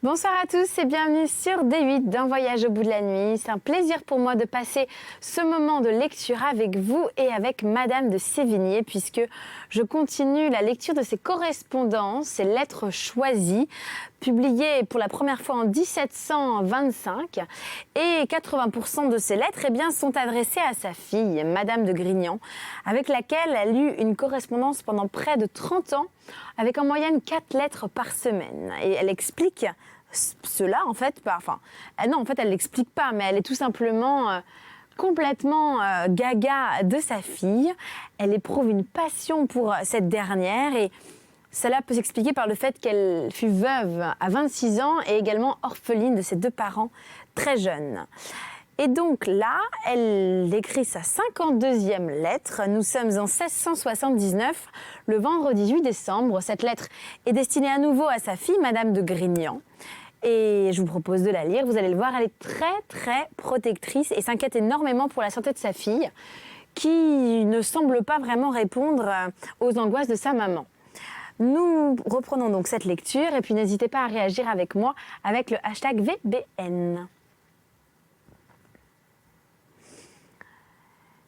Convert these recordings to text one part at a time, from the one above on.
Bonsoir à tous et bienvenue sur D8 d'un voyage au bout de la nuit. C'est un plaisir pour moi de passer ce moment de lecture avec vous et avec Madame de Sévigné puisque je continue la lecture de ses correspondances, ses lettres choisies, publiées pour la première fois en 1725 et 80% de ces lettres sont adressées à sa fille, Madame de Grignan, avec laquelle elle eut une correspondance pendant près de 30 ans avec en moyenne 4 lettres par semaine. Et elle explique cela, en fait, non, en fait, elle ne l'explique pas, mais elle est tout simplement complètement gaga de sa fille. Elle éprouve une passion pour cette dernière et cela peut s'expliquer par le fait qu'elle fut veuve à 26 ans et également orpheline de ses 2 parents très jeunes. Et donc là, elle écrit sa 52e lettre. Nous sommes en 1679, le vendredi 8 décembre. Cette lettre est destinée à nouveau à sa fille, Madame de Grignan. Et je vous propose de la lire. Vous allez le voir, elle est très, très protectrice et s'inquiète énormément pour la santé de sa fille, qui ne semble pas vraiment répondre aux angoisses de sa maman. Nous reprenons donc cette lecture et puis n'hésitez pas à réagir avec moi avec le hashtag VBN.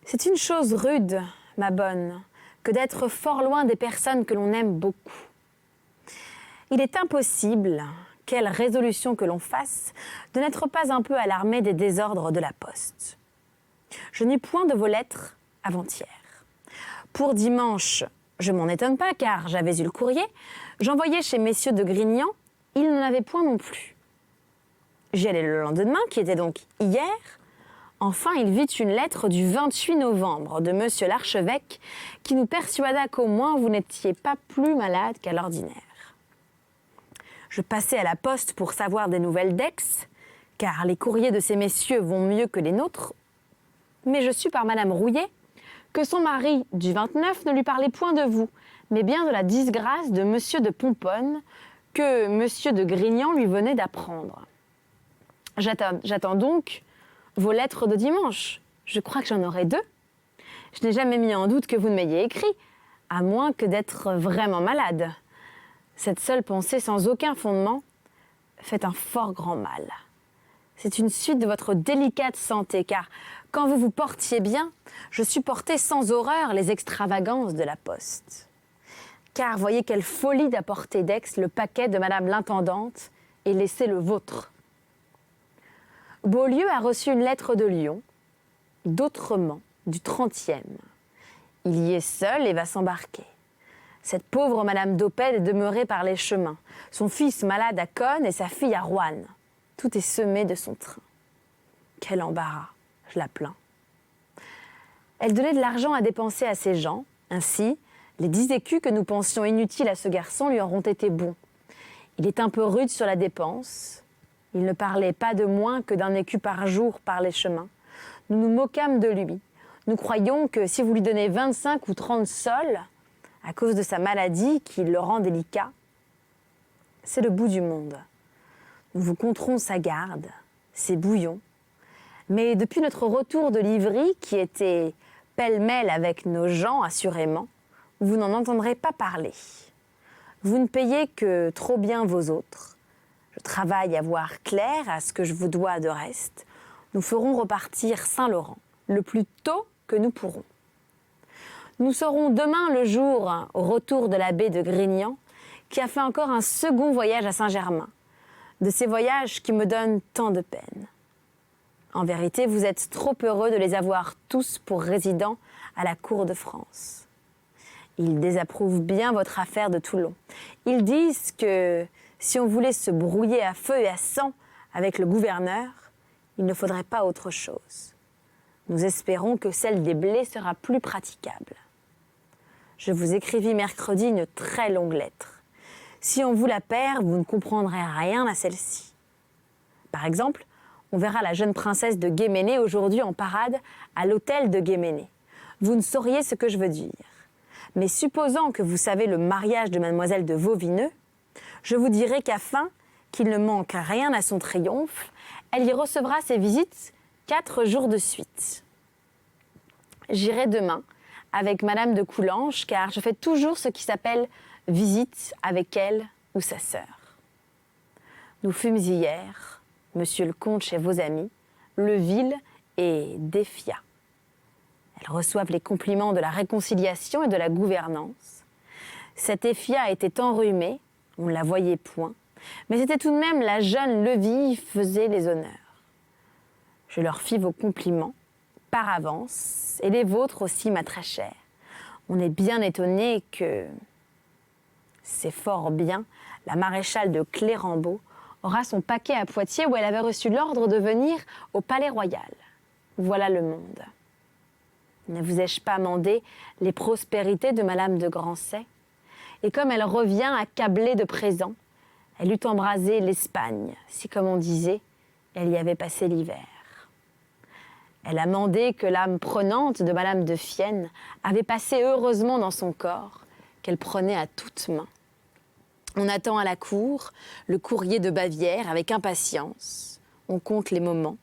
C'est une chose rude, ma bonne, que d'être fort loin des personnes que l'on aime beaucoup. Il est impossible, quelle résolution que l'on fasse, de n'être pas un peu alarmé des désordres de la poste. Je n'eus point de vos lettres avant-hier. Pour dimanche, je m'en étonne pas car j'avais eu le courrier, j'envoyais chez messieurs de Grignan, ils n'en avaient point non plus. J'y allai le lendemain, qui était donc hier. Enfin, il vit une lettre du 28 novembre de monsieur l'archevêque qui nous persuada qu'au moins vous n'étiez pas plus malade qu'à l'ordinaire. Je passai à la poste pour savoir des nouvelles d'Aix, car les courriers de ces messieurs vont mieux que les nôtres, mais je sus par madame Rouillet que son mari du 29 ne lui parlait point de vous, mais bien de la disgrâce de monsieur de Pomponne que monsieur de Grignan lui venait d'apprendre. J'attends donc vos lettres de dimanche. Je crois que j'en aurai 2. Je n'ai jamais mis en doute que vous ne m'ayez écrit, à moins que d'être vraiment malade. Cette seule pensée sans aucun fondement fait un fort grand mal. C'est une suite de votre délicate santé, car quand vous vous portiez bien, je supportais sans horreur les extravagances de la poste. Car voyez quelle folie d'apporter d'Aix le paquet de madame l'intendante et laisser le vôtre. Beaulieu a reçu une lettre de Lyon, d'Autrement, du 30e. Il y est seul et va s'embarquer. Cette pauvre madame d'Opel est demeurée par les chemins. Son fils malade à Cosne et sa fille à Roanne. Tout est semé de son train. Quel embarras, je la plains. Elle donnait de l'argent à dépenser à ses gens. Ainsi, les 10 écus que nous pensions inutiles à ce garçon lui auront été bons. Il est un peu rude sur la dépense. Il ne parlait pas de moins que d'un écu par jour par les chemins. Nous nous moquâmes de lui. Nous croyions que si vous lui donnez 25 ou 30 sols, à cause de sa maladie qui le rend délicat, c'est le bout du monde. Nous vous compterons sa garde, ses bouillons. Mais depuis notre retour de Livry, qui était pêle-mêle avec nos gens assurément, vous n'en entendrez pas parler. Vous ne payez que trop bien vos autres. Je travaille à voir clair à ce que je vous dois de reste. Nous ferons repartir Saint-Laurent le plus tôt que nous pourrons. Nous saurons demain le jour au retour de l'abbé de Grignan qui a fait encore un second voyage à Saint-Germain, de ces voyages qui me donnent tant de peine. En vérité, vous êtes trop heureux de les avoir tous pour résidents à la cour de France. Ils désapprouvent bien votre affaire de Toulon. Ils disent que si on voulait se brouiller à feu et à sang avec le gouverneur, il ne faudrait pas autre chose. Nous espérons que celle des blés sera plus praticable. Je vous écrivis mercredi une très longue lettre. Si on vous la perd, vous ne comprendrez rien à celle-ci. Par exemple, on verra la jeune princesse de Guéménée aujourd'hui en parade à l'hôtel de Guéménée. Vous ne sauriez ce que je veux dire. Mais supposant que vous savez le mariage de mademoiselle de Vauvineux, je vous dirai qu'afin qu'il ne manque rien à son triomphe, elle y recevra ses visites 4 jours de suite. J'irai demain avec madame de Coulanges, car je fais toujours ce qui s'appelle visite avec elle ou sa sœur. Nous fûmes hier, monsieur le comte chez vos amis, Leville et Défia. Elles reçoivent les compliments de la réconciliation et de la gouvernance. Cette Défia était enrhumée, on ne la voyait point, mais c'était tout de même la jeune Leville faisait les honneurs. Je leur fis vos compliments, par avance, et les vôtres aussi, ma très chère. On est bien étonné que, c'est fort bien, la maréchale de Clérambault aura son paquet à Poitiers où elle avait reçu l'ordre de venir au Palais Royal. Voilà le monde. Ne vous ai-je pas mandé les prospérités de Madame de Grancey? Et comme elle revient accablée de présents, elle eût embrasé l'Espagne, si comme on disait, elle y avait passé l'hiver. Elle a mandé que l'âme prenante de Madame de Fienne avait passé heureusement dans son corps, qu'elle prenait à toutes mains. On attend à la cour le courrier de Bavière avec impatience. On compte les moments.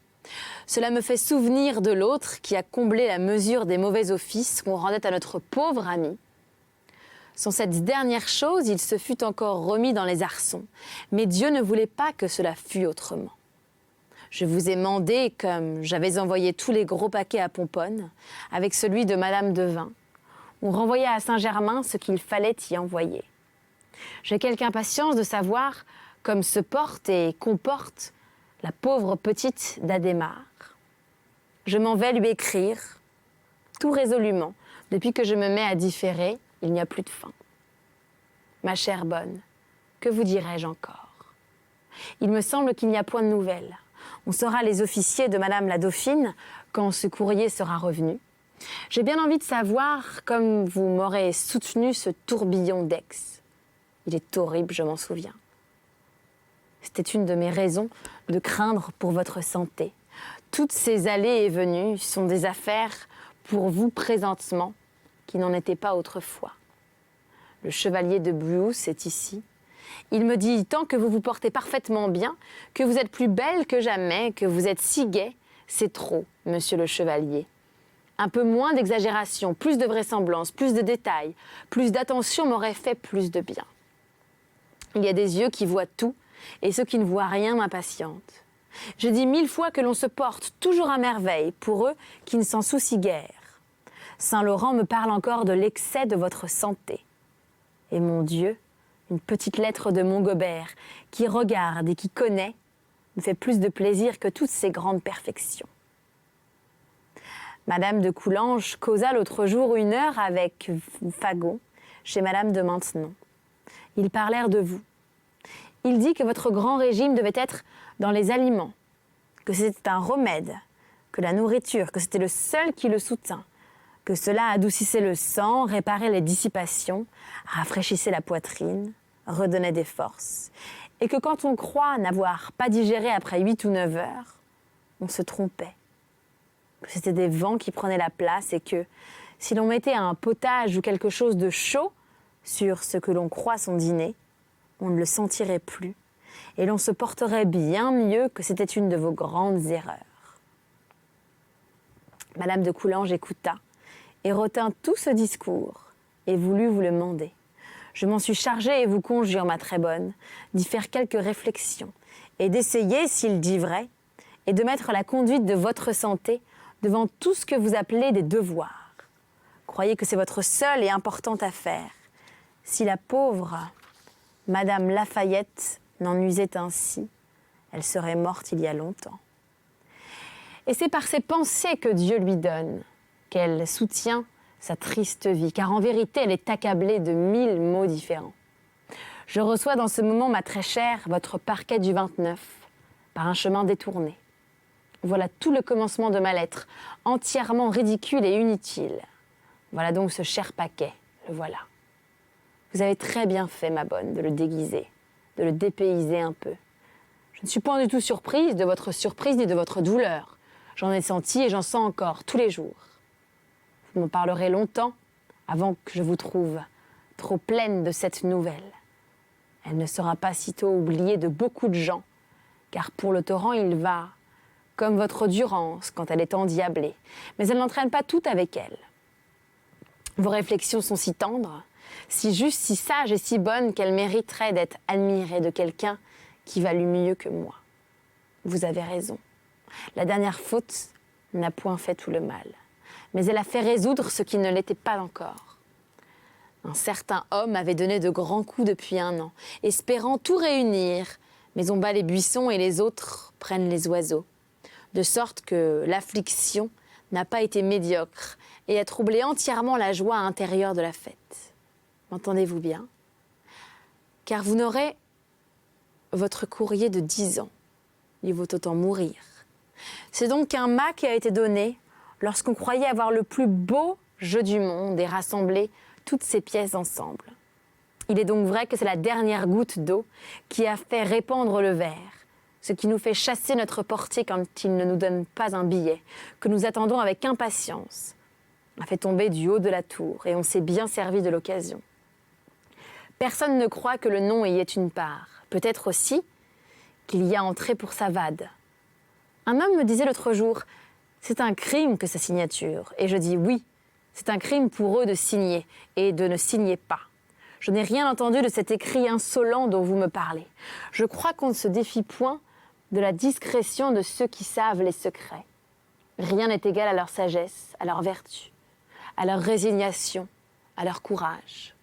Cela me fait souvenir de l'autre qui a comblé la mesure des mauvais offices qu'on rendait à notre pauvre ami. Sans cette dernière chose, il se fût encore remis dans les arçons. Mais Dieu ne voulait pas que cela fût autrement. Je vous ai mandé, comme j'avais envoyé tous les gros paquets à Pomponne, avec celui de Madame de Vin, on renvoya à Saint-Germain ce qu'il fallait y envoyer. J'ai quelque impatience de savoir comme se porte et comporte la pauvre petite d'Adhémar. Je m'en vais lui écrire, tout résolument. Depuis que je me mets à différer, il n'y a plus de fin. Ma chère bonne, que vous dirai-je encore? Il me semble qu'il n'y a point de nouvelles. On saura les officiers de Madame la Dauphine quand ce courrier sera revenu. J'ai bien envie de savoir comme vous m'aurez soutenu ce tourbillon d'Aix. Il est horrible, je m'en souviens. C'était une de mes raisons de craindre pour votre santé. Toutes ces allées et venues sont des affaires pour vous présentement qui n'en étaient pas autrefois. Le chevalier de Bruce est ici. Il me dit tant que vous vous portez parfaitement bien, que vous êtes plus belle que jamais, que vous êtes si gai, c'est trop, monsieur le chevalier. Un peu moins d'exagération, plus de vraisemblance, plus de détails, plus d'attention m'aurait fait plus de bien. Il y a des yeux qui voient tout, et ceux qui ne voient rien m'impatientent. Je dis 1000 fois que l'on se porte toujours à merveille pour eux qui ne s'en soucient guère. Saint-Laurent me parle encore de l'excès de votre santé. Et mon Dieu, une petite lettre de Montgobert qui regarde et qui connaît me fait plus de plaisir que toutes ces grandes perfections. Madame de Coulanges causa l'autre jour 1 heure avec Fagon chez Madame de Maintenon. Ils parlèrent de vous. Il dit que votre grand régime devait être dans les aliments, que c'était un remède, que la nourriture, que c'était le seul qui le soutint, que cela adoucissait le sang, réparait les dissipations, rafraîchissait la poitrine, redonnait des forces, et que quand on croit n'avoir pas digéré après 8 ou 9 heures, on se trompait, que c'était des vents qui prenaient la place et que si l'on mettait un potage ou quelque chose de chaud sur ce que l'on croit son dîner, on ne le sentirait plus et l'on se porterait bien mieux que c'était une de vos grandes erreurs. Madame de Coulanges écouta et retint tout ce discours et voulut vous le mander. Je m'en suis chargée et vous conjure, ma très bonne, d'y faire quelques réflexions et d'essayer, s'il dit vrai, et de mettre la conduite de votre santé devant tout ce que vous appelez des devoirs. Croyez que c'est votre seule et importante affaire. Si la pauvre Madame Lafayette n'en usait ainsi, elle serait morte il y a longtemps. Et c'est par ces pensées que Dieu lui donne qu'elle soutient sa triste vie, car en vérité, elle est accablée de 1000 maux différents. Je reçois dans ce moment, ma très chère, votre parquet du 29, par un chemin détourné. Voilà tout le commencement de ma lettre, entièrement ridicule et inutile. Voilà donc ce cher paquet, le voilà. Vous avez très bien fait, ma bonne, de le déguiser, de le dépayser un peu. Je ne suis point du tout surprise de votre surprise ni de votre douleur. J'en ai senti et j'en sens encore tous les jours. Vous m'en parlerez longtemps avant que je vous trouve trop pleine de cette nouvelle. Elle ne sera pas sitôt oubliée de beaucoup de gens, car pour le torrent, il va, comme votre Durance quand elle est endiablée, mais elle n'entraîne pas tout avec elle. Vos réflexions sont si tendres, si justes, si sages et si bonnes qu'elles mériteraient d'être admirées de quelqu'un qui valut mieux que moi. Vous avez raison. La dernière faute n'a point fait tout le mal, mais elle a fait résoudre ce qui ne l'était pas encore. Un certain homme avait donné de grands coups depuis 1 an, espérant tout réunir, mais on bat les buissons et les autres prennent les oiseaux, de sorte que l'affliction n'a pas été médiocre et a troublé entièrement la joie intérieure de la fête. M'entendez-vous bien? Car vous n'aurez votre courrier de 10 ans. Il vaut autant mourir. C'est donc un mât qui a été donné lorsqu'on croyait avoir le plus beau jeu du monde et rassembler toutes ces pièces ensemble. Il est donc vrai que c'est la dernière goutte d'eau qui a fait répandre le verre, ce qui nous fait chasser notre portier quand il ne nous donne pas un billet, que nous attendons avec impatience, a fait tomber du haut de la tour et on s'est bien servi de l'occasion. Personne ne croit que le nom y ait une part. Peut-être aussi qu'il y a entré pour sa vade. Un homme me disait l'autre jour, c'est un crime que sa signature. Et je dis oui, c'est un crime pour eux de signer et de ne signer pas. Je n'ai rien entendu de cet écrit insolent dont vous me parlez. Je crois qu'on ne se défie point de la discrétion de ceux qui savent les secrets. Rien n'est égal à leur sagesse, à leur vertu, à leur résignation, à leur courage.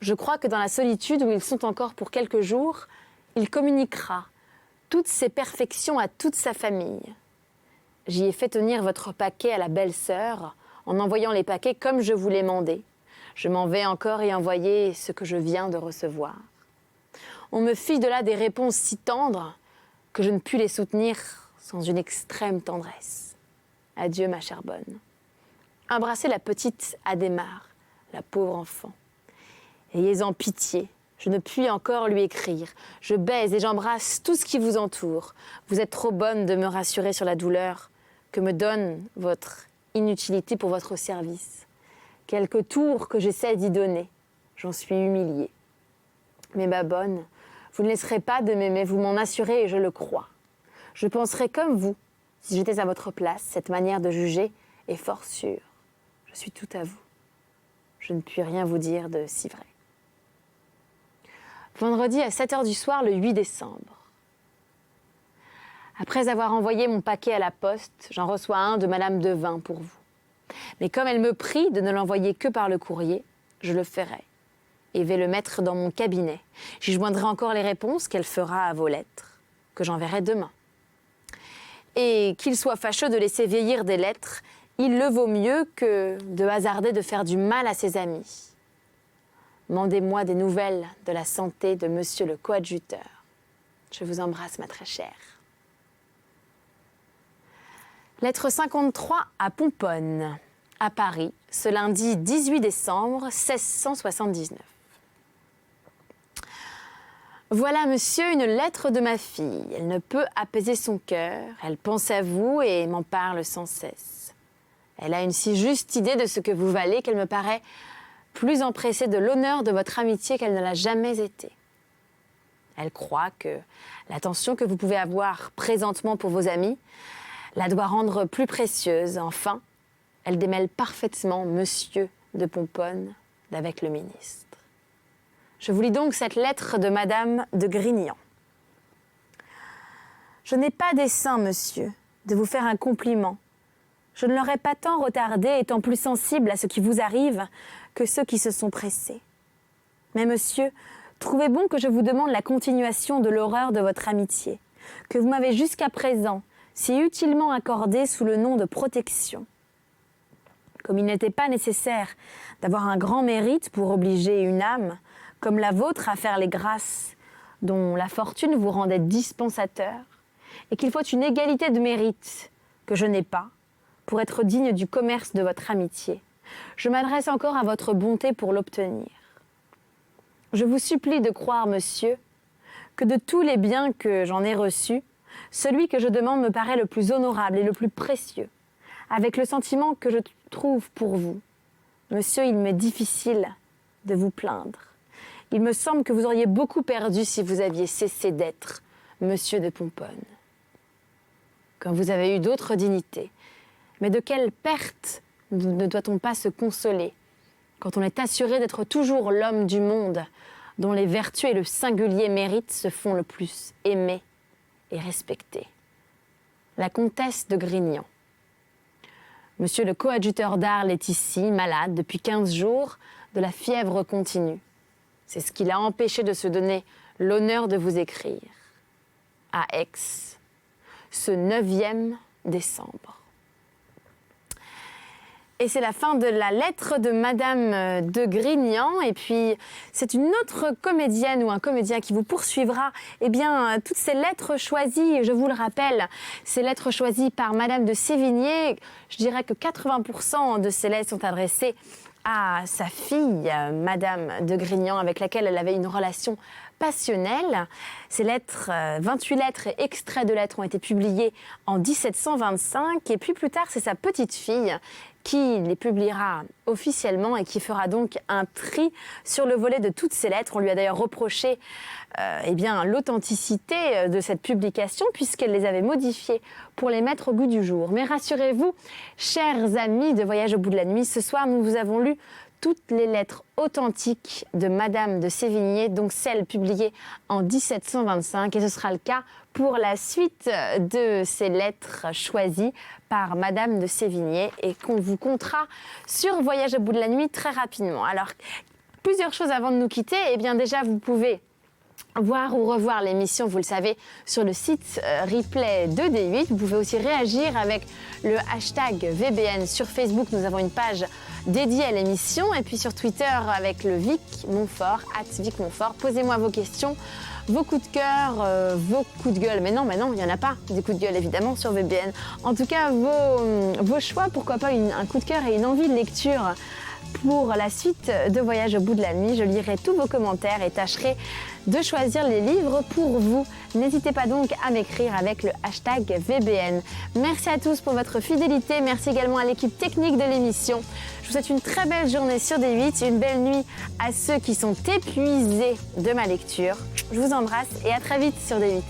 Je crois que dans la solitude où ils sont encore pour quelques jours, il communiquera toutes ses perfections à toute sa famille. J'y ai fait tenir votre paquet à la belle-sœur en envoyant les paquets comme je vous l'ai mandé. Je m'en vais encore y envoyer ce que je viens de recevoir. On me fit de là des réponses si tendres que je ne pus les soutenir sans une extrême tendresse. Adieu, ma chère bonne. Embrassez la petite Adhémar, la pauvre enfant. Ayez-en pitié, je ne puis encore lui écrire. Je baise et j'embrasse tout ce qui vous entoure. Vous êtes trop bonne de me rassurer sur la douleur que me donne votre inutilité pour votre service. Quelques tours que j'essaie d'y donner, j'en suis humiliée. Mais ma bonne, vous ne laisserez pas de m'aimer, vous m'en assurez et je le crois. Je penserais comme vous, si j'étais à votre place, cette manière de juger est fort sûre. Je suis tout à vous. Je ne puis rien vous dire de si vrai. Vendredi à 7h du soir, le 8 décembre. Après avoir envoyé mon paquet à la poste, j'en reçois un de Madame Devin pour vous. Mais comme elle me prie de ne l'envoyer que par le courrier, je le ferai et vais le mettre dans mon cabinet. J'y joindrai encore les réponses qu'elle fera à vos lettres, que j'enverrai demain. Et qu'il soit fâcheux de laisser vieillir des lettres, il le vaut mieux que de hasarder de faire du mal à ses amis. Mandez-moi des nouvelles de la santé de monsieur le coadjuteur. Je vous embrasse, ma très chère. Lettre 53 à Pomponne, à Paris, ce lundi 18 décembre 1679. Voilà, monsieur, une lettre de ma fille. Elle ne peut apaiser son cœur. Elle pense à vous et m'en parle sans cesse. Elle a une si juste idée de ce que vous valez qu'elle me paraît plus empressée de l'honneur de votre amitié qu'elle ne l'a jamais été. Elle croit que l'attention que vous pouvez avoir présentement pour vos amis la doit rendre plus précieuse. Enfin, elle démêle parfaitement monsieur de Pomponne d'avec le ministre. Je vous lis donc cette lettre de Madame de Grignan. Je n'ai pas dessein, monsieur, de vous faire un compliment. Je ne l'aurais pas tant retardé, étant plus sensible à ce qui vous arrive que ceux qui se sont pressés. Mais monsieur, trouvez bon que je vous demande la continuation de l'horreur de votre amitié, que vous m'avez jusqu'à présent si utilement accordée sous le nom de protection. Comme il n'était pas nécessaire d'avoir un grand mérite pour obliger une âme comme la vôtre à faire les grâces dont la fortune vous rendait dispensateur, et qu'il faut une égalité de mérite que je n'ai pas pour être digne du commerce de votre amitié, je m'adresse encore à votre bonté pour l'obtenir. Je vous supplie de croire, monsieur, que de tous les biens que j'en ai reçus, celui que je demande me paraît le plus honorable et le plus précieux, avec le sentiment que je trouve pour vous. Monsieur, il m'est difficile de vous plaindre. Il me semble que vous auriez beaucoup perdu si vous aviez cessé d'être monsieur de Pomponne. Quand vous avez eu d'autres dignités, mais de quelle perte ne doit-on pas se consoler quand on est assuré d'être toujours l'homme du monde dont les vertus et le singulier mérite se font le plus aimer et respecter. La comtesse de Grignan. Monsieur le coadjuteur d'Arles est ici, malade, depuis 15 jours, de la fièvre continue. C'est ce qui l'a empêché de se donner l'honneur de vous écrire. À Aix, ce 9e décembre. Et c'est la fin de la lettre de Madame de Grignan. Et puis, c'est une autre comédienne ou un comédien qui vous poursuivra toutes ces lettres choisies. Je vous le rappelle, ces lettres choisies par Madame de Sévigné. Je dirais que 80% de ces lettres sont adressées à sa fille, Madame de Grignan, avec laquelle elle avait une relation passionnelle. Ces lettres, 28 lettres et extraits de lettres ont été publiés en 1725. Et puis plus tard, c'est sa petite fille qui les publiera officiellement et qui fera donc un tri sur le volet de toutes ces lettres. On lui a d'ailleurs reproché l'authenticité de cette publication puisqu'elle les avait modifiées pour les mettre au goût du jour. Mais rassurez-vous, chers amis de Voyage au bout de la nuit, ce soir nous vous avons lu toutes les lettres authentiques de Madame de Sévigné, donc celles publiées en 1725, et ce sera le cas pour la suite de ces lettres choisies par Madame de Sévigné et qu'on vous comptera sur Voyage au bout de la nuit très rapidement. Alors, plusieurs choses avant de nous quitter. Déjà, vous pouvez voir ou revoir l'émission, vous le savez, sur le site replay de D8. Vous pouvez aussi réagir avec le hashtag VBN. Sur Facebook, nous avons une page dédiée à l'émission. Et puis sur Twitter, avec le Vic Montfort, @VicMontfort. Posez-moi vos questions, vos coups de cœur, vos coups de gueule. Mais non, il n'y en a pas des coups de gueule, évidemment, sur VBN. En tout cas, vos choix, pourquoi pas un coup de cœur et une envie de lecture pour la suite de Voyage au bout de la nuit. Je lirai tous vos commentaires et tâcherai de choisir les livres pour vous. N'hésitez pas donc à m'écrire avec le hashtag VBN. Merci à tous pour votre fidélité. Merci également à l'équipe technique de l'émission. Je vous souhaite une très belle journée sur D8 et une belle nuit à ceux qui sont épuisés de ma lecture. Je vous embrasse et à très vite sur D8.